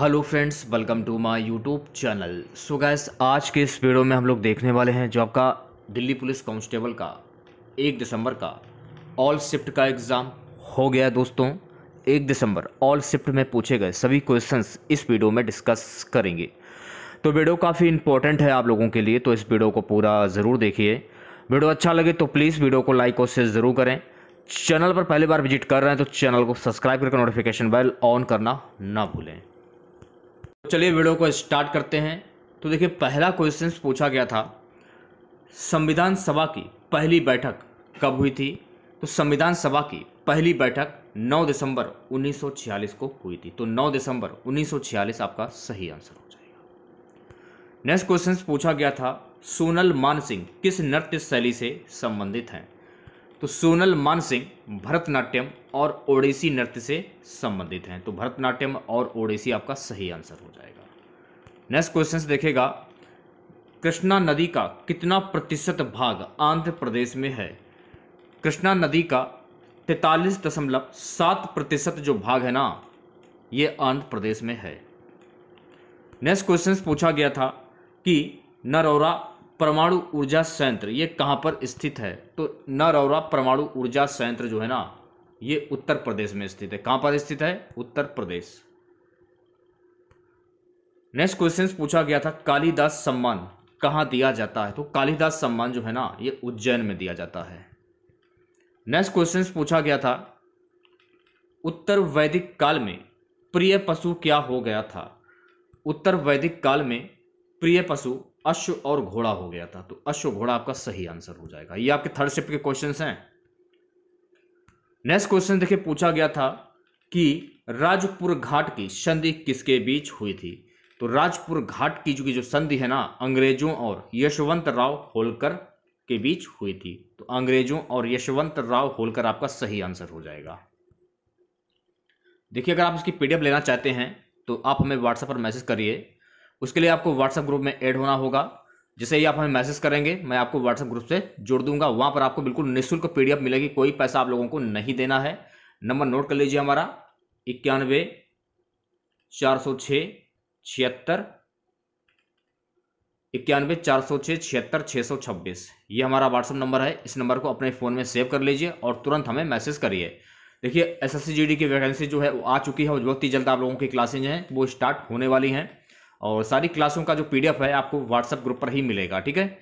Hello friends, welcome to my YouTube channel. So guys, आज के इस वीडियो में हम लोग देखने वाले हैं जो आपका दिल्ली पुलिस कांस्टेबल का 1 दिसंबर का ऑल शिफ्ट का एग्ज़ाम हो गया है दोस्तों। 1 दिसंबर ऑल शिफ्ट में पूछे गए सभी क्वेश्चंस इस वीडियो में डिस्कस करेंगे। तो वीडियो काफ़ी इंपॉर्टेंट है आप लोगों के लिए, तो इस वीडियो को पूरा ज़रूर देखिए। वीडियो अच्छा लगे तो प्लीज़ वीडियो को लाइक और शेयर ज़रूर करें। चैनल पर पहली बार विजिट कर रहे हैं तो चैनल को सब्सक्राइब करके नोटिफिकेशन बेल ऑन करना ना भूलें। चलिए वीडियो को स्टार्ट करते हैं। तो देखिए, पहला क्वेश्चन पूछा गया था, संविधान सभा की पहली बैठक कब हुई थी? तो संविधान सभा की पहली बैठक 9 दिसंबर 1946 को हुई थी। तो 9 दिसंबर 1946 आपका सही आंसर हो जाएगा। नेक्स्ट क्वेश्चन पूछा गया था, सोनल मानसिंह किस नृत्य शैली से संबंधित हैं? तो सोनल मानसिंह भरतनाट्यम और ओडिसी नृत्य से संबंधित हैं। तो भरतनाट्यम और ओडिसी आपका सही आंसर हो जाएगा। नेक्स्ट क्वेश्चन देखेगा, कृष्णा नदी का कितना प्रतिशत भाग आंध्र प्रदेश में है? कृष्णा नदी का 43.7% जो भाग है ना, ये आंध्र प्रदेश में है। नेक्स्ट क्वेश्चन पूछा गया था कि नरौरा परमाणु ऊर्जा संयंत्र ये कहाँ पर स्थित है? तो नरौरा परमाणु ऊर्जा संयंत्र जो है ना, ये उत्तर प्रदेश में स्थित है। कहाँ पर स्थित है? उत्तर प्रदेश। नेक्स्ट क्वेश्चन पूछा गया था, कालिदास सम्मान कहाँ दिया जाता है? तो कालिदास सम्मान जो है ना, ये उज्जैन में दिया जाता है। नेक्स्ट क्वेश्चन पूछा गया था, उत्तर वैदिक काल में प्रिय पशु क्या हो गया था? उत्तर वैदिक काल में प्रिय पशु अश्व और घोड़ा हो गया था। तो अश्व घोड़ा आपका सही आंसर हो जाएगा। ये आपके थर्ड शिफ्ट के क्वेश्चंस हैं। नेक्स्ट क्वेश्चन देखिए, पूछा गया था कि राजपुर घाट की संधि किसके बीच हुई थी? तो राजपुर घाट की जो संधि है ना, अंग्रेजों और यशवंत राव होलकर के बीच हुई थी। तो अंग्रेजों और यशवंत राव होलकर आपका सही आंसर हो जाएगा। देखिए, अगर आप इसकी पीडीएफ लेना चाहते हैं तो आप हमें व्हाट्सएप पर मैसेज करिए। उसके लिए आपको व्हाट्सएप ग्रुप में ऐड होना होगा। जैसे ही आप हमें मैसेज करेंगे, मैं आपको व्हाट्सएप ग्रुप से जोड़ दूंगा। वहां पर आपको बिल्कुल निःशुल्क पीडीएफ मिलेगी, कोई पैसा आप लोगों को नहीं देना है। नंबर नोट कर लीजिए हमारा 91 406 76 91 406 76 626। ये हमारा व्हाट्सएप नंबर है। इस नंबर को अपने फ़ोन में सेव कर लीजिए और तुरंत हमें मैसेज करिए। देखिए, एसएससी जीडी की वैकेंसी जो है वो आ चुकी है और बहुत ही जल्द आप लोगों की क्लासें जो हैं वो स्टार्ट होने वाली हैं और सारी क्लासों का जो पीडीएफ है आपको व्हाट्सएप ग्रुप पर ही मिलेगा। ठीक है।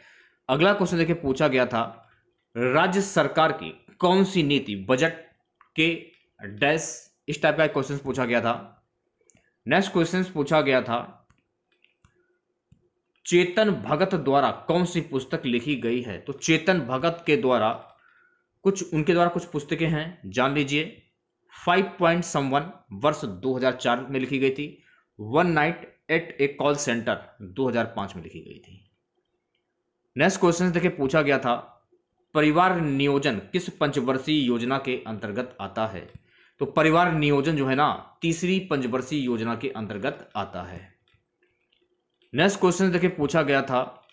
अगला क्वेश्चन देखिए, पूछा गया था, राज्य सरकार की कौन सी नीति बजट के डैश, इस टाइप का क्वेश्चन पूछा गया था। नेक्स्ट क्वेश्चन पूछा गया था, चेतन भगत द्वारा कौन सी पुस्तक लिखी गई है? तो चेतन भगत के द्वारा उनके द्वारा कुछ पुस्तकें हैं, जान लीजिए। 5 पॉइंट समवन वर्ष 2004 में लिखी गई थी। वन नाइट एट ए कॉल सेंटर 2005 में लिखी गई थी। नेक्स्ट क्वेश्चन देखिए, पूछा गया था, परिवार नियोजन किस पंचवर्षीय योजना के अंतर्गत आता है? तो परिवार नियोजन जो है ना, तीसरी पंचवर्षीय योजना के अंतर्गत आता है। नेक्स्ट क्वेश्चन देखिए, पूछा गया था,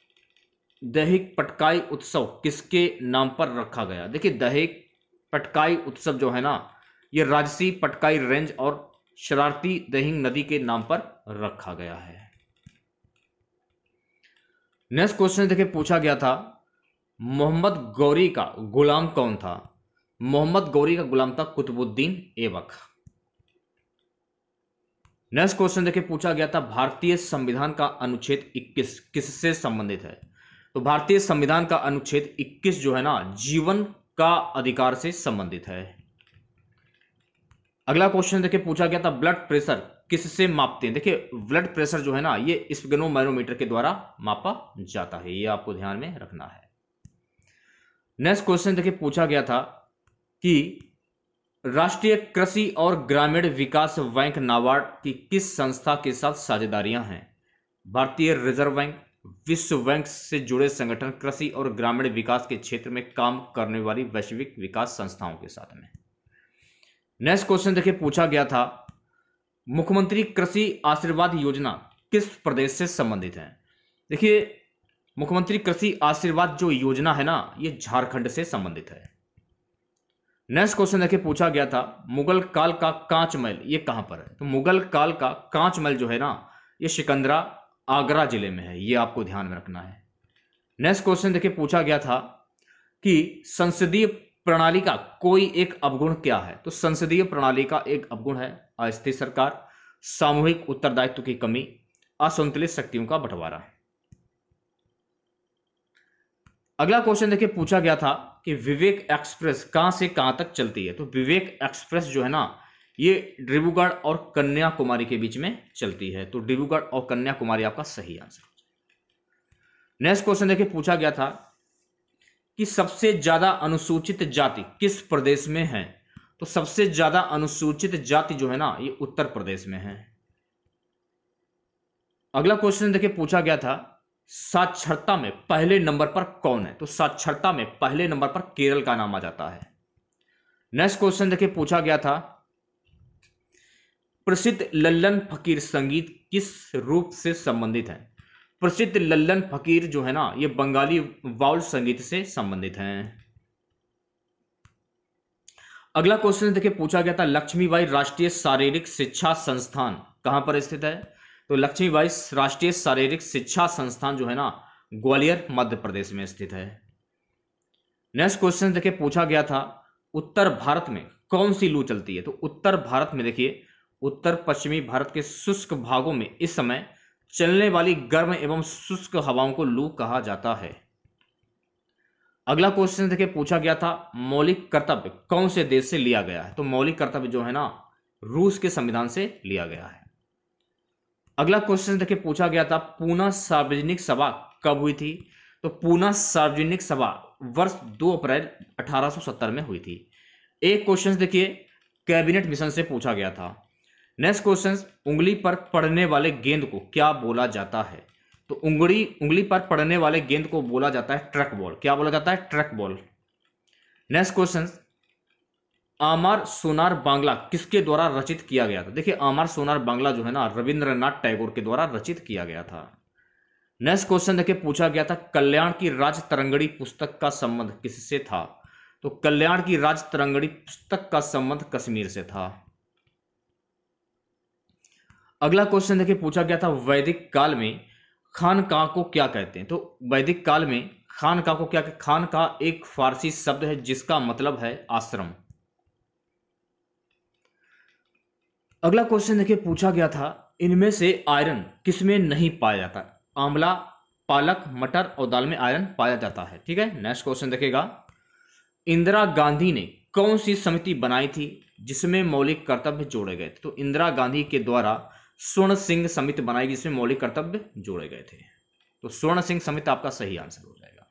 दहेक पटकाई उत्सव किसके नाम पर रखा गया? देखिए, दहेक पटकाई उत्सव जो है ना, यह राजसी पटकाई रेंज और शरारती दहिंग नदी के नाम पर रखा गया है। नेक्स्ट क्वेश्चन देखिए, पूछा गया था, मोहम्मद गौरी का गुलाम कौन था? मोहम्मद गौरी का गुलाम था कुतुबुद्दीन ऐबक। नेक्स्ट क्वेश्चन देखिए, पूछा गया था, भारतीय संविधान का अनुच्छेद 21 किससे संबंधित है? तो भारतीय संविधान का अनुच्छेद 21 जो है ना, जीवन का अधिकार से संबंधित है। अगला क्वेश्चन देखिए, पूछा गया था, ब्लड प्रेशर किससे मापते हैं? देखिए, ब्लड प्रेशर जो है ना, ये स्फिग्नोमैनोमीटर के द्वारा मापा जाता है। ये आपको ध्यान में रखना है। नेक्स्ट क्वेश्चन देखिए, पूछा गया था कि राष्ट्रीय कृषि और ग्रामीण विकास बैंक नाबार्ड की किस संस्था के साथ साझेदारियां हैं? भारतीय रिजर्व बैंक, विश्व बैंक से जुड़े संगठन, कृषि और ग्रामीण विकास के क्षेत्र में काम करने वाली वैश्विक विकास संस्थाओं के साथ में। नेक्स्ट क्वेश्चन देखिए, पूछा गया था, मुख्यमंत्री कृषि आशीर्वाद योजना किस प्रदेश से संबंधित है? देखिए, मुख्यमंत्री कृषि आशीर्वाद जो योजना है ना, ये झारखंड से संबंधित है। नेक्स्ट क्वेश्चन देखिए पूछा गया था मुगल काल का कांच महल ये कहां पर है। तो मुगल काल का कांच महल जो है ना ये सिकंदरा आगरा जिले में है, ये आपको ध्यान में रखना है। नेक्स्ट क्वेश्चन देखिए पूछा गया था कि संसदीय प्रणाली का कोई एक अवगुण क्या है। तो संसदीय प्रणाली का एक अवगुण है अस्थिर सरकार, सामूहिक उत्तरदायित्व की कमी, असंतुलित शक्तियों का बंटवारा। अगला क्वेश्चन देखिए पूछा गया था कि विवेक एक्सप्रेस कहां से कहां तक चलती है। तो विवेक एक्सप्रेस जो है ना ये डिब्रूगढ़ और कन्याकुमारी के बीच में चलती है। तो डिब्रूगढ़ और कन्याकुमारी आपका सही आंसर। नेक्स्ट क्वेश्चन देखिए पूछा गया था कि सबसे ज्यादा अनुसूचित जाति किस प्रदेश में है। तो सबसे ज्यादा अनुसूचित जाति जो है ना ये उत्तर प्रदेश में है। अगला क्वेश्चन देखिए पूछा गया था साक्षरता में पहले नंबर पर कौन है। तो साक्षरता में पहले नंबर पर केरल का नाम आ जाता है। नेक्स्ट क्वेश्चन देखिए पूछा गया था प्रसिद्ध लल्लन फकीर संगीत किस रूप से संबंधित है। प्रसिद्ध लल्लन फकीर जो है ना ये बंगाली बाउल संगीत से संबंधित हैं। अगला क्वेश्चन देखिए पूछा गया था लक्ष्मीबाई राष्ट्रीय शारीरिक शिक्षा संस्थान कहां पर स्थित है। तो लक्ष्मीबाई राष्ट्रीय शारीरिक शिक्षा संस्थान जो है ना ग्वालियर मध्य प्रदेश में स्थित है। नेक्स्ट क्वेश्चन देखिए पूछा गया था उत्तर भारत में कौन सी लू चलती है। तो उत्तर भारत में देखिए उत्तर पश्चिमी भारत के शुष्क भागों में इस समय चलने वाली गर्म एवं शुष्क हवाओं को लू कहा जाता है। अगला क्वेश्चन देखिए पूछा गया था मौलिक कर्तव्य कौन से देश से लिया गया है। तो मौलिक कर्तव्य जो है ना रूस के संविधान से लिया गया है। अगला क्वेश्चन देखिए पूछा गया था पूना सार्वजनिक सभा कब हुई थी। तो पूना सार्वजनिक सभा वर्ष 2 अप्रैल 1870 में हुई थी। एक क्वेश्चन देखिए कैबिनेट मिशन से पूछा गया था। नेक्स्ट क्वेश्चन उंगली पर पड़ने वाले गेंद को क्या बोला जाता है। तो उंगली पर पड़ने वाले गेंद को बोला जाता है ट्रक बॉल। क्या बोला जाता है? Truck ball. नेक्स्ट क्वेश्चन आमार सोनार बांग्ला किसके द्वारा रचित किया गया था। देखिए आमार सोनार बांग्ला जो है ना रविंद्रनाथ टैगोर के द्वारा रचित किया गया था। नेक्स्ट क्वेश्चन देखिए पूछा गया था कल्याण की राज तरंगड़ी पुस्तक का संबंध किससे था। तो कल्याण की राज तरंगड़ी पुस्तक का संबंध कश्मीर से था। अगला क्वेश्चन देखिए पूछा गया था वैदिक काल में खानकाह को क्या कहते हैं। तो वैदिक काल में खानकाह को क्या कहते। खानकाह एक फारसी शब्द है जिसका मतलब है आश्रम। अगला क्वेश्चन देखिए पूछा गया था इनमें से आयरन किसमें नहीं पाया जाता। आंवला, पालक, मटर और दाल में आयरन पाया जाता है। ठीक है। नेक्स्ट क्वेश्चन देखिएगा इंदिरा गांधी ने कौन सी समिति बनाई थी जिसमें मौलिक कर्तव्य जोड़े गए थे। तो इंदिरा गांधी के द्वारा स्वर्ण सिंह समिति बनाई जिसमें मौलिक कर्तव्य जोड़े गए थे। तो स्वर्ण सिंह समिति आपका सही आंसर हो जाएगा।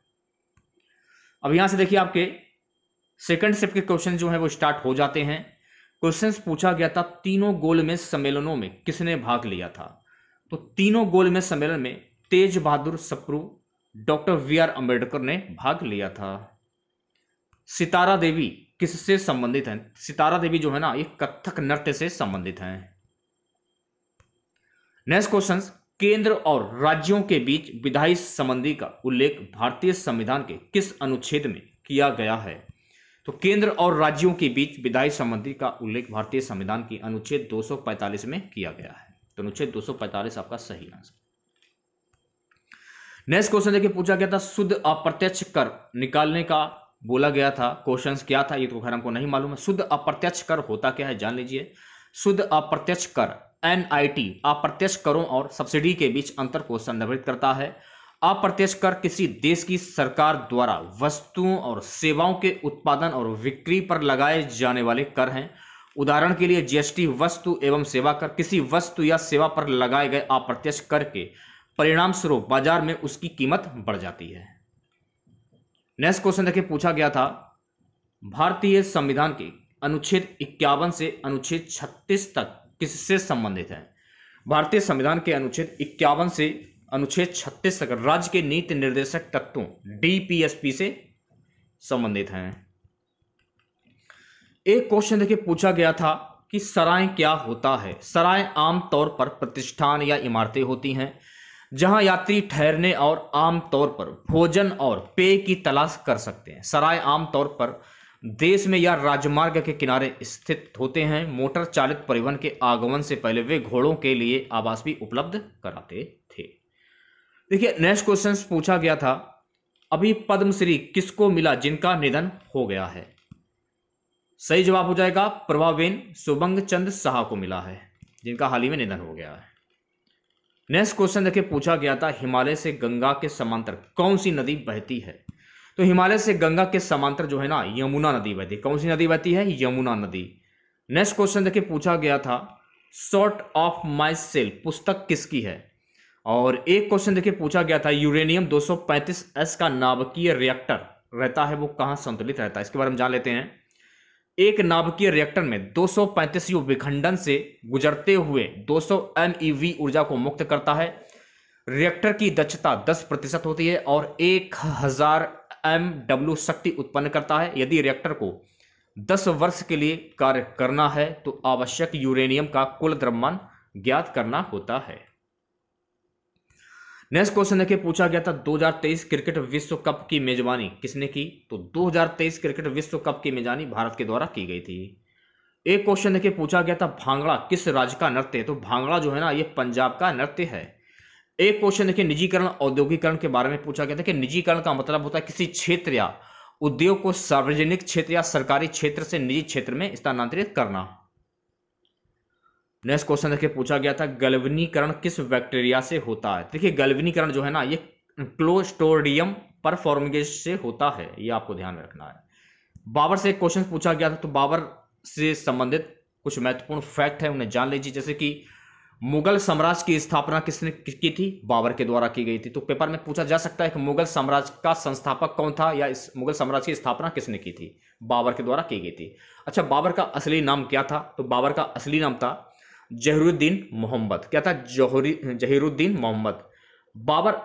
अब यहां से देखिए आपके सेकंड शिफ्ट के क्वेश्चन जो है वो स्टार्ट हो जाते हैं। क्वेश्चंस पूछा गया था तीनों गोलमेज सम्मेलनों में किसने भाग लिया था। तो तीनों गोलमेज सम्मेलन में तेज बहादुर सप्रू, डॉक्टर वी.आर. अंबेडकर ने भाग लिया था। सितारा देवी किससे संबंधित हैं। सितारा देवी जो है ना ये कथक नृत्य से संबंधित हैं। नेक्स्ट क्वेश्चन केंद्र और राज्यों के बीच विधायी संबंधी का उल्लेख भारतीय संविधान के किस अनुच्छेद में किया गया है। तो केंद्र और राज्यों के बीच विधायी संबंधी का उल्लेख भारतीय संविधान की अनुच्छेद 245 में किया गया है। तो अनुच्छेद 245 आपका सही आंसर। नेक्स्ट क्वेश्चन देखिए पूछा गया था शुद्ध अप्रत्यक्ष कर निकालने का बोला गया था। क्वेश्चंस क्या था ये तो खैर हमको नहीं मालूम है। शुद्ध अप्रत्यक्ष कर होता क्या है जान लीजिए। शुद्ध अप्रत्यक्ष कर NIT अप्रत्यक्ष करों और सब्सिडी के बीच अंतर को संदर्भित करता है। अप्रत्यक्ष कर किसी देश की सरकार द्वारा वस्तुओं और सेवाओं के उत्पादन और बिक्री पर लगाए जाने वाले कर हैं। उदाहरण के लिए GST वस्तु एवं सेवा कर किसी वस्तु या सेवा पर लगाए गए अप्रत्यक्ष कर के परिणाम स्वरूप बाजार में उसकी कीमत बढ़ जाती है। नेक्स्ट क्वेश्चन देखिए पूछा गया था भारतीय संविधान के अनुच्छेद 51 से अनुच्छेद 36 तक किससे संबंधित है। भारतीय संविधान के अनुच्छेद 51 से अनुच्छेद 36 तक राज्य के नीति निर्देशक तत्वों DPSP से संबंधित हैं। एक क्वेश्चन देखिए पूछा गया था कि सराय क्या होता है। सराय आमतौर पर प्रतिष्ठान या इमारतें होती हैं जहां यात्री ठहरने और आमतौर पर भोजन और पेय की तलाश कर सकते हैं। सराय आमतौर पर देश में या राजमार्ग के किनारे स्थित होते हैं। मोटर चालित परिवहन के आगमन से पहले वे घोड़ों के लिए आवास भी उपलब्ध कराते थे। देखिए नेक्स्ट क्वेश्चन पूछा गया था, अभी पद्मश्री किसको मिला जिनका निधन हो गया है? सही जवाब हो जाएगा प्रभाबेन सुबंग चंद साहा को मिला है, जिनका हाल ही में निधन हो गया है। नेक्स्ट क्वेश्चन देखिए पूछा गया था, हिमालय से गंगा के समांतर कौन सी नदी बहती है? तो हिमालय से गंगा के समांतर जो है ना यमुना नदी बहती है। कौन सी नदी बहती है? यमुना नदी। नेक्स्ट क्वेश्चन देखिए पूछा गया था, शॉर्ट ऑफ माई सेल्फ पुस्तक किसकी है? और एक क्वेश्चन देखिए पूछा गया था, यूरेनियम 235S का नाभिकीय रिएक्टर रहता है वो कहां संतुलित रहता है? इसके बारे में जान लेते हैं। एक नाभिकीय रिएक्टर में 235 विखंडन से गुजरते हुए 200 MeV ऊर्जा को मुक्त करता है। रिएक्टर की दक्षता 10% होती है और 1000 MW शक्ति उत्पन्न करता है। यदि रिएक्टर को 10 वर्ष के लिए कार्य करना है तो आवश्यक यूरेनियम का कुल द्रव्यमान ज्ञात करना होता है। नेक्स्ट क्वेश्चन देखिए पूछा गया था, 2023 क्रिकेट विश्व कप की मेजबानी किसने की? तो 2023 क्रिकेट विश्व कप की मेजबानी भारत के द्वारा की गई थी। एक क्वेश्चन देखिए पूछा गया था, भांगड़ा किस राज्य का नृत्य है? तो भांगड़ा जो है ना ये पंजाब का नृत्य है। एक क्वेश्चन देखिए, निजीकरण औद्योगिकरण के बारे में पूछा गया था कि निजीकरण का मतलब होता है किसी क्षेत्र या उद्योग को सार्वजनिक क्षेत्र या सरकारी क्षेत्र से निजी क्षेत्र में स्थानांतरित करना। नेक्स्ट क्वेश्चन देखिए पूछा गया था, गैल्वेनीकरण किस बैक्टीरिया से होता है? देखिए गैल्वेनीकरण जो है ना ये क्लोस्ट्रिडियम परफॉर्मिगेस से होता है, ये आपको ध्यान में रखना है। बाबर से एक क्वेश्चन पूछा गया था, तो बाबर से संबंधित कुछ महत्वपूर्ण फैक्ट है उन्हें जान लीजिए। जैसे कि मुगल साम्राज्य की स्थापना किसने की थी? बाबर के द्वारा की गई थी। तो पेपर में पूछा जा सकता है कि मुगल साम्राज्य का संस्थापक कौन था या इस मुगल साम्राज्य की स्थापना किसने की थी? बाबर के द्वारा की गई थी। अच्छा, बाबर का असली नाम क्या था? तो बाबर का असली नाम था जहीरुद्दीन मोहम्मद। क्या था? जहीरुद्दीन मोहम्मद। बाबर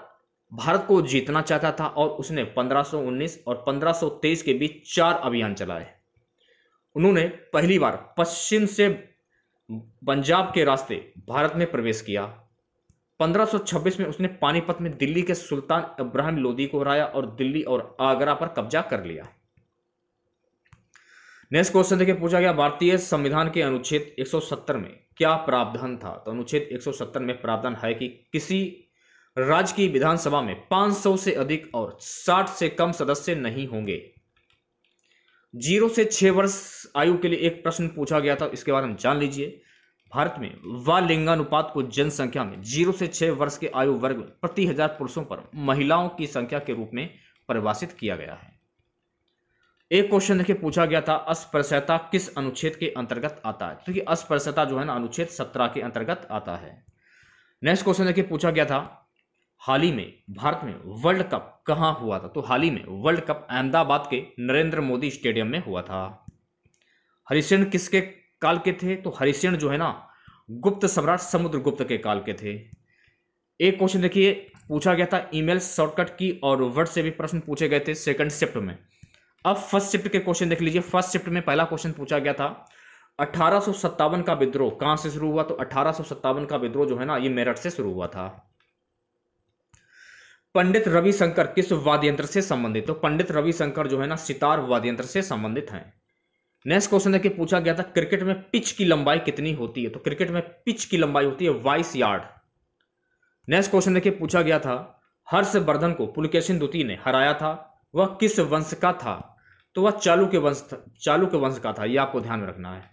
भारत को जीतना चाहता था और उसने 1519 और 1523 के बीच 4 अभियान चलाए। उन्होंने पहली बार पश्चिम से पंजाब के रास्ते भारत में प्रवेश किया। 1526 में उसने पानीपत में दिल्ली के सुल्तान इब्राहिम लोदी को हराया और दिल्ली और आगरा पर कब्जा कर लिया। नेक्स्ट क्वेश्चन देखिए पूछा गया, भारतीय संविधान के अनुच्छेद 170 में क्या प्रावधान था? तो अनुच्छेद 170 में प्रावधान है कि किसी राज्य की विधानसभा में 500 से अधिक और 60 से कम सदस्य नहीं होंगे। 0 से 6 वर्ष आयु के लिए एक प्रश्न पूछा गया था, इसके बारे में जान लीजिए। भारत में बाल लिंगानुपात को जनसंख्या में 0 से 6 वर्ष के आयु वर्ग में प्रति 1000 पुरुषों पर महिलाओं की संख्या के रूप में परिभाषित किया गया है। एक क्वेश्चन देखिए पूछा गया था, अस्पृश्यता किस अनुच्छेद के अंतर्गत आता है? क्योंकि अस्पृश्यता जो है ना अनुच्छेद 17 के अंतर्गत आता है। नेक्स्ट क्वेश्चन देखिए पूछा गया था, हाल ही में भारत में वर्ल्ड कप कहां हुआ था? तो हाल ही में वर्ल्ड कप अहमदाबाद के नरेंद्र मोदी स्टेडियम में हुआ था। हरिसेन किसके काल के थे? तो हरिसेन जो है ना गुप्त सम्राट समुद्रगुप्त के काल के थे। एक क्वेश्चन देखिए पूछा गया था, ईमेल शॉर्टकट की और वर्ड से भी प्रश्न पूछे गए थे सेकंड शिफ्ट में। अब फर्स्ट शिफ्ट के क्वेश्चन देख लीजिए। फर्स्ट शिफ्ट में पहला क्वेश्चन पूछा गया था, 1857 का विद्रोह कहां से शुरू हुआ? तो 1857 का विद्रोह जो है ना ये मेरठ से शुरू हुआ था। पंडित रविशंकर किस वाद्य यंत्र से संबंधित? तो पंडित रविशंकर जो है ना सितार वाद्य यंत्र से संबंधित हैं। नेक्स्ट क्वेश्चन देखिए पूछा गया था, क्रिकेट में पिच की लंबाई कितनी होती है? तो क्रिकेट में पिच की लंबाई होती है 22 यार्ड। नेक्स्ट क्वेश्चन देखिए पूछा गया था, हर्षवर्धन को पुलकेशिन द्वितीय ने हराया था, वह किस वंश का था? तो वह चालू के वंश का था, यह आपको ध्यान में रखना है।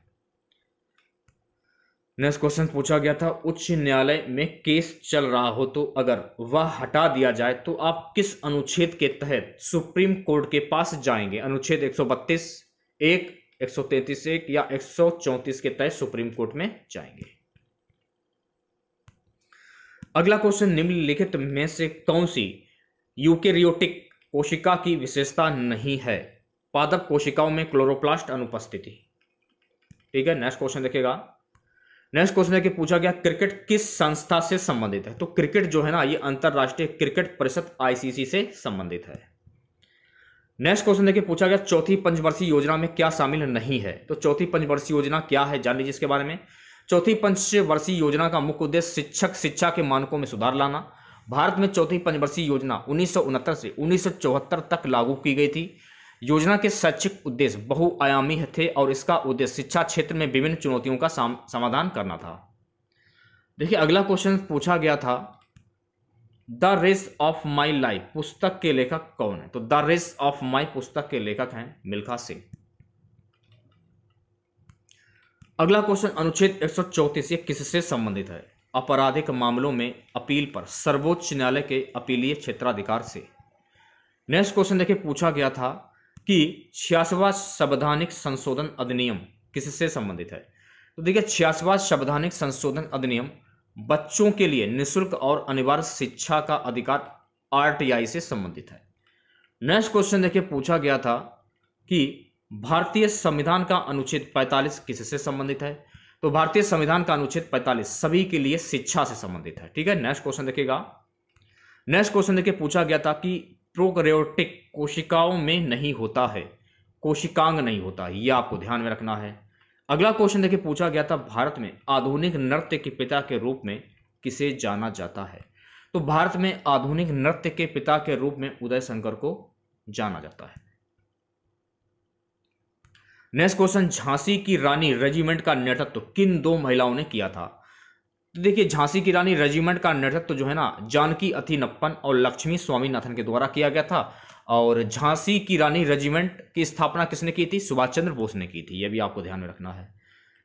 नेक्स्ट क्वेश्चन पूछा गया था, उच्च न्यायालय में केस चल रहा हो तो अगर वह हटा दिया जाए तो आप किस अनुच्छेद के तहत सुप्रीम कोर्ट के पास जाएंगे? अनुच्छेद 132 1 133 1 या 134 के तहत सुप्रीम कोर्ट में जाएंगे। अगला क्वेश्चन, निम्नलिखित में से कौन सी यूकेरियोटिक कोशिका की विशेषता नहीं है? पादप कोशिकाओं में क्लोरोप्लास्ट अनुपस्थिति। ठीक है, नेक्स्ट क्वेश्चन देखिएगा। नेक्स्ट क्वेश्चन है कि पूछा गया, क्रिकेट किस संस्था से संबंधित है? तो क्रिकेट जो है ना ये अंतरराष्ट्रीय क्रिकेट परिषद ICC से संबंधित है। नेक्स्ट क्वेश्चन देखिए पूछा गया, चौथी पंचवर्षीय योजना में क्या शामिल नहीं है? तो चौथी पंचवर्षीय योजना क्या है, जान लीजिए इसके बारे में। चौथी पंचवर्षीय योजना का मुख्य उद्देश्य शिक्षक शिक्षा के मानकों में सुधार लाना। भारत में चौथी पंचवर्षीय योजना 1969 से 1974 तक लागू की गई थी। योजना के शैक्षिक उद्देश्य बहुआयामी थे और इसका उद्देश्य शिक्षा क्षेत्र में विभिन्न चुनौतियों का समाधान करना था। देखिए अगला क्वेश्चन पूछा गया था, the race of my life पुस्तक के लेखक कौन है? तो द रेस ऑफ माई पुस्तक के लेखक हैं मिल्खा सिंह। अगला क्वेश्चन अनुच्छेद 134 ये किससे संबंधित है? आपराधिक मामलों में अपील पर सर्वोच्च न्यायालय के अपीलीय क्षेत्राधिकार से। नेक्स्ट क्वेश्चन देखिए पूछा गया था कि 86वां संवैधानिक संशोधन अधिनियम किससे संबंधित है? तो देखिए 86वां संवैधानिक संशोधन अधिनियम बच्चों के लिए निःशुल्क और अनिवार्य शिक्षा का अधिकार आरटीआई से संबंधित है। नेक्स्ट क्वेश्चन देखिए पूछा गया था कि भारतीय संविधान का अनुच्छेद 45 किससे संबंधित है? तो भारतीय संविधान का अनुच्छेद 45 सभी के लिए शिक्षा से संबंधित है। ठीक है, नेक्स्ट क्वेश्चन देखिएगा। नेक्स्ट क्वेश्चन देखिए पूछा गया था कि प्रोकैरियोटिक कोशिकाओं में नहीं होता है, कोशिकांग नहीं होता है, यह आपको ध्यान में रखना है। अगला क्वेश्चन देखिए पूछा गया था, भारत में आधुनिक नृत्य के पिता के रूप में किसे जाना जाता है? तो भारत में आधुनिक नृत्य के पिता के रूप में उदय शंकर को जाना जाता है। नेक्स्ट क्वेश्चन, झांसी की रानी रेजिमेंट का नेतृत्व किन दो महिलाओं ने किया था? तो देखिए झांसी की रानी रेजिमेंट का नेतृत्व जो है ना जानकी अथिनप्पन और लक्ष्मी स्वामीनाथन के द्वारा किया गया था। और झांसी की रानी रेजिमेंट की स्थापना किसने की थी? सुभाष चंद्र बोस ने की थी, यह भी आपको ध्यान में रखना है।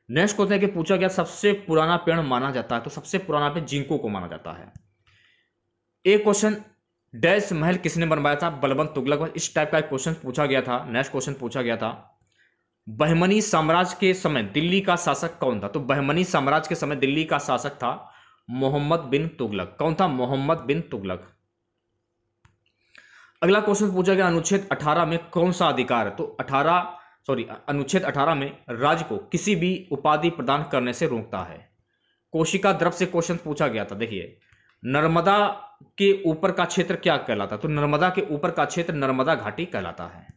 नेक्स्ट क्वेश्चन कि पूछा गया सबसे पुराना पेड़ माना जाता है, तो सबसे पुराना पेड़ जिंको को माना जाता है। एक क्वेश्चन, डैश महल किसने बनवाया था? बलबन तुगलक। इस टाइप का एक क्वेश्चन पूछा गया था। नेक्स्ट क्वेश्चन पूछा गया था, बहमनी साम्राज्य के समय दिल्ली का शासक कौन था? तो बहमनी साम्राज्य के समय दिल्ली का शासक था मोहम्मद बिन तुगलक। कौन था? मोहम्मद बिन तुगलक। अगला क्वेश्चन पूछा गया, अनुच्छेद 18 में कौन सा अधिकार है? तो अनुच्छेद 18 में राज्य को किसी भी उपाधि प्रदान करने से रोकता है। कोशिका द्रव से क्वेश्चन पूछा गया था। देखिए नर्मदा के ऊपर का क्षेत्र क्या कहलाता? तो नर्मदा के ऊपर का क्षेत्र नर्मदा घाटी कहलाता है।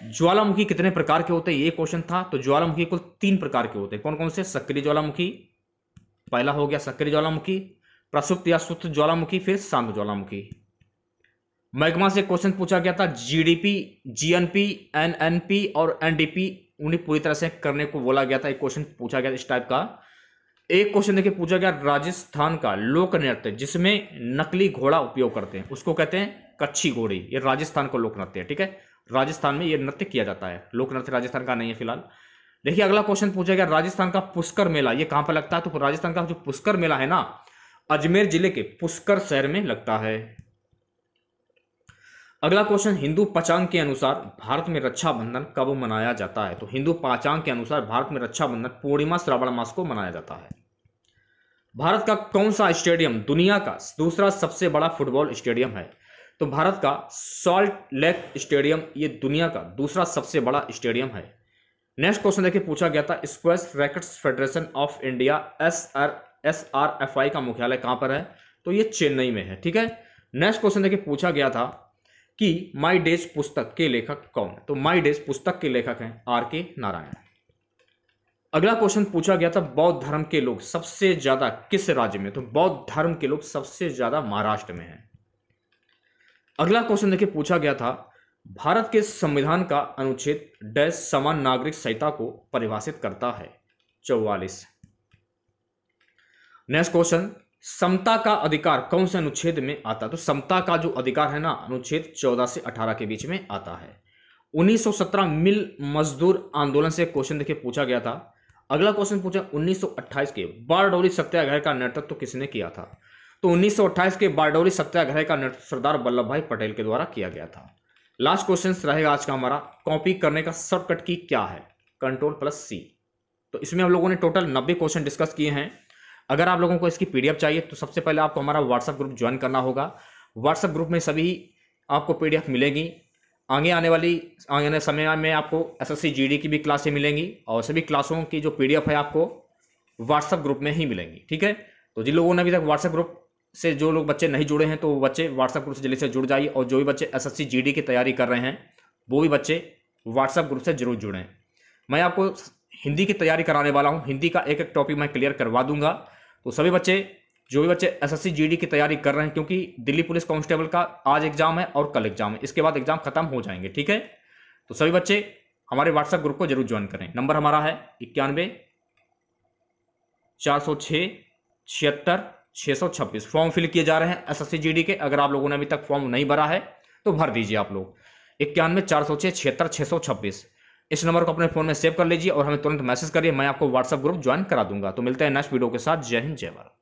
ज्वालामुखी कितने प्रकार के होते हैं? ये क्वेश्चन था। तो ज्वालामुखी कुल 3 प्रकार के होते हैं। कौन कौन से? सक्रिय ज्वालामुखी, पहला हो गया सक्रिय ज्वालामुखी, प्रसुप्त या सुप्त ज्वालामुखी, फिर शांत ज्वालामुखी। मैग्मा से क्वेश्चन पूछा गया था, जीडीपी, जीएनपी, एनएनपी और एनडीपी उन्हें पूरी तरह से करने को बोला गया था। एक क्वेश्चन पूछा गया इस टाइप का। एक क्वेश्चन देखिए पूछा गया, राजस्थान का लोक नृत्य जिसमें नकली घोड़ा उपयोग करते हैं उसको कहते हैं कच्छी घोड़ी। ये राजस्थान का लोक नृत्य है। ठीक है, राजस्थान में ये नृत्य किया जाता है। लोक नृत्य राजस्थान का नहीं है फिलहाल। देखिए अगला क्वेश्चन पूछा गया, राजस्थान का पुष्कर मेला ये कहां पर लगता है? तो राजस्थान का जो पुष्कर मेला है ना अजमेर जिले के पुष्कर शहर में लगता है। अगला क्वेश्चन, हिंदू पंचांग के अनुसार भारत में रक्षाबंधन कब मनाया जाता है? तो हिंदू पंचांग के अनुसार भारत में रक्षाबंधन पूर्णिमा श्रावण मास को मनाया जाता है। भारत का कौन सा स्टेडियम दुनिया का दूसरा सबसे बड़ा फुटबॉल स्टेडियम है? तो भारत का सॉल्ट लेक स्टेडियम ये दुनिया का दूसरा सबसे बड़ा स्टेडियम है। नेक्स्ट क्वेश्चन देखिए पूछा गया था, squash rackets federation of India SRFI का मुख्यालय कहां पर है? तो ये चेन्नई में है। ठीक है, नेक्स्ट क्वेश्चन देखिए पूछा गया था कि माई डेज पुस्तक के लेखक कौन है? तो माई डेज पुस्तक के लेखक हैं RK नारायण। अगला क्वेश्चन पूछा गया था, बौद्ध धर्म के लोग सबसे ज्यादा किस राज्य में? तो बौद्ध धर्म के लोग सबसे ज्यादा महाराष्ट्र में हैं। अगला क्वेश्चन देखिए पूछा गया था, भारत के संविधान का अनुच्छेद डैश समान नागरिक संहिता को परिभाषित करता है? 44। नेक्स्ट क्वेश्चन, समता का अधिकार कौन से अनुच्छेद में आता है? तो समता का जो अधिकार है ना अनुच्छेद 14 से 18 के बीच में आता है। 1917 मिल मजदूर आंदोलन से क्वेश्चन देखिए पूछा गया था। अगला क्वेश्चन पूछा, 1928 के बारडोली सत्याग्रह का नेतृत्व तो किसने किया था? तो 1928 के बारडोली सत्याग्रह का नेतृत्व सरदार वल्लभ भाई पटेल के द्वारा किया गया था। लास्ट क्वेश्चन रहेगा आज का हमारा, कॉपी करने का शॉर्टकट की क्या है? Ctrl+C। तो इसमें हम लोगों ने टोटल 90 क्वेश्चन डिस्कस किए हैं। अगर आप लोगों को इसकी PDF चाहिए तो सबसे पहले आपको हमारा व्हाट्सएप ग्रुप ज्वाइन करना होगा। व्हाट्सएप ग्रुप में सभी आपको PDF मिलेगी। आगे आने समय में आपको SSC GD की भी क्लासें मिलेंगी और सभी क्लासों की जो PDF है आपको व्हाट्सएप ग्रुप में ही मिलेंगी। ठीक है, तो जिन लोगों ने अभी तक व्हाट्सएप ग्रुप से जो लोग बच्चे नहीं जुड़े हैं तो वो बच्चे व्हाट्सएप ग्रुप से जल्दी से जुड़ जाइए, और जो भी बच्चे SSC GD की तैयारी कर रहे हैं वो भी बच्चे व्हाट्सएप ग्रुप से जरूर जुड़ें। मैं आपको हिंदी की तैयारी कराने वाला हूँ, हिंदी का एक एक टॉपिक मैं क्लियर करवा दूंगा। तो सभी बच्चे जो भी बच्चे एसएससी जीडी की तैयारी कर रहे हैं, क्योंकि दिल्ली पुलिस कांस्टेबल का आज एग्जाम है और कल एग्जाम है, इसके बाद एग्जाम खत्म हो जाएंगे, ठीक है। तो सभी बच्चे हमारे व्हाट्सएप ग्रुप को जरूर ज्वाइन करें। नंबर हमारा है 91-406-76-626। फॉर्म फिल किए जा रहे हैं एसएससी जीडी के। अगर आप लोगों ने अभी तक फॉर्म नहीं भरा है तो भर दीजिए आप लोग। 91-406-76-626 इस नंबर को अपने फोन में सेव कर लीजिए और हमें तुरंत मैसेज करिए, मैं आपको व्हाट्सएप ग्रुप ज्वाइन करा दूंगा। तो मिलते हैं नेक्स्ट वीडियो के साथ। जय हिंद, जय भारत।